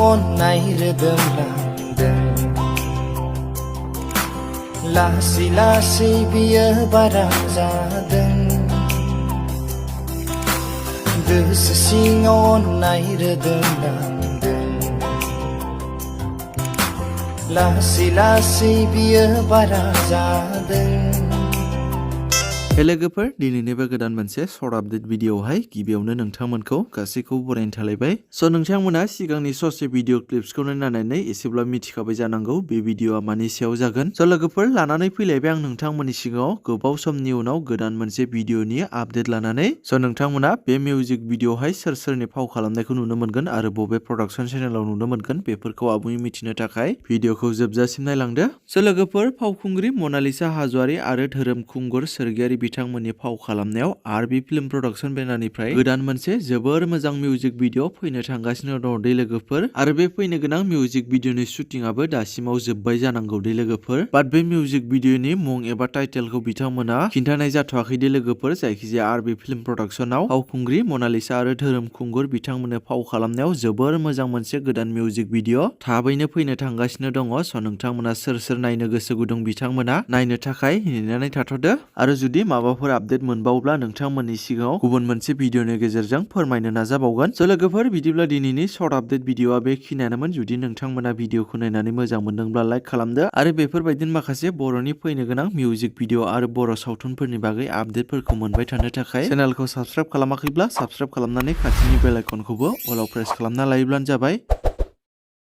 अननाय रोदोमलांदों लासै लासै बियो बारा जादों गोसो सिङाव अननाय रोदोमलांदों लासै लासै बियो बारा जादों। लोगोफोर दिनैनिबो गोदान मोनसे सर्ट आपडेट भिडिअआवहाय गिबियावनो नोंथांमोनखौ गासैखौबो बरायनो थालायबाय। नोंथांमोना सिगांनि ससे भिडिअ क्लिप्सखौ नायनानै एसेब्ला मिथिखाबाय जानांगौ बे भिडिअआ मानि सायाव जागोन। लोगोफोर लानानै फैलायबाय आं नोंथांमोननि सिगाङाव गोबाव समनि उनाव गोदान मोनसे भिडिअनि आपडेट लानानै। नोंथांमोना बे मिउजिक भिडिअआवहाय सोर सोरनि फाव खालामनायखौ नुनो मोनगोन आरो बबे प्रडाक्सन चेनेलाव नुनो मोनगोन बेफोरखौ आबुङै मिथिनो थाखाय भिडिअखौ जोबजासिम नायलांदो। लोगोफोर फावखुंग्रि मनालिसा हाज'वारी आरो धोरोम खुंगुर सोरगियारि बिथांमोननि फाव खालामनायाव आरबि फिल्म प्रडाक्सन बेनारनिफ्राय गोदान मोनसे जोबोर मोजां मिउजिक भिडिअ फैनो थांगासिनो दं दे लोगोफोर आरो बे फैनो गोनां मिउजिक भिडिअनि शुटिंआबो दासिमाव जोबबाय जानांगौ दे लोगोफोर। बाट बे मिउजिक भिडिअनि मुं एबा टाइटेलखौ बिथांमोना खिन्थानाय जाथ'वाखै दे लोगोफोर। जायखिजाया आरबि फिल्म प्रडाक्सनाव फावखुंग्रि मनालिसा आरो धोरोम खुंगुर बिथांमोननो फाव खालामनायाव जोबोर मोजां मोनसे गोदान मिउजिक भिडिअ थाबैनो फैनो थांगासिनो दङ। नोंथांमोना सोर सोर नायनो गोसो गुदुं बिथांमोना नायनो थाखाय नेनानै थाथ'दो आरो जुदि माबाफोर आपडेट मोनबावोब्ला नोंथांमोननि सिगाङाव गुबुन मोनसे भिडिअनि गेजेरजों फोरमायनो नाजाबावगोन। लोगोफोर बिदिब्ला दिनैनि सर्ट आपडेट भिडिअआ बेखिनियानोमोन। जुदि नोंथांमोना भिडिअखौ नायनानै मोजां मोनदोंब्ला लाइक खालामदो आरो बेफोरबायदिनो माखासे बर'नि फैनो गोनां मिउजिक भिडिअ आरो बर' सावथुनफोरनि बागै आपडेटफोरखौ मोनबाय थानो थाखाय चेनेलखौ साबस्क्राइब खालामाखैब्ला साबस्क्राइब खालामनानै खाथिनि बेल आइकनखौबो अलाव प्रेस खालामना लायोब्लानो जाबाय।